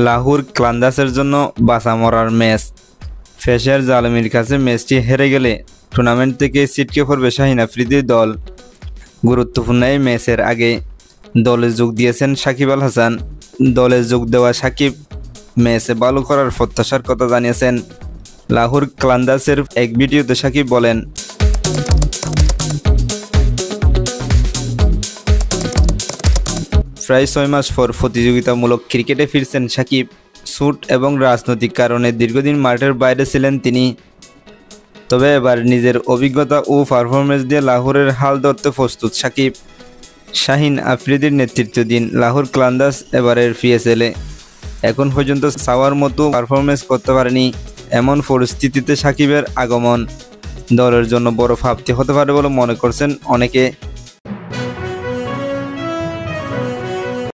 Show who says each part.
Speaker 1: লাহোর ক্লান্দাসের জন্য বাঁচা মরার ম্যাচ। পেসার জালমির কাছে ম্যাচটি হেরে গেলে টুর্নামেন্ট থেকে ছিটকে পড়বে শাহিন আফ্রিদির দল। গুরুত্বপূর্ণ এই ম্যাচের আগে দলে যোগ দিয়েছেন সাকিব আল হাসান। দলে যোগ দেওয়া সাকিব ম্যাচে ভালো করার প্রত্যাশার কথা জানিয়েছেন। লাহোর ক্লান্দাসের এক ভিডিওতে সাকিব বলেন, প্রায় 6 মাস পর প্রতিযোগিতামূলক ক্রিকেটে ফিরছেন সাকিব। শ্যুট এবং রাজনৈতিক কারণে দীর্ঘদিন মাঠের বাইরে ছিলেন তিনি। তবে এবার নিজের অভিজ্ঞতা ও পারফরমেন্স দিয়ে লাহোরের হাল ধরতে প্রস্তুত সাকিব। শাহিন আফ্রিদির নেতৃত্বাধীন লাহোর ক্লান্দাস এবারের পিএসএলে এখন পর্যন্ত চাওয়ার মতো পারফরমেন্স করতে পারেনি। এমন পরিস্থিতিতে সাকিবের আগমন দলের জন্য বড় প্রাপ্তি হতে পারে বলে মনে করছেন অনেকে।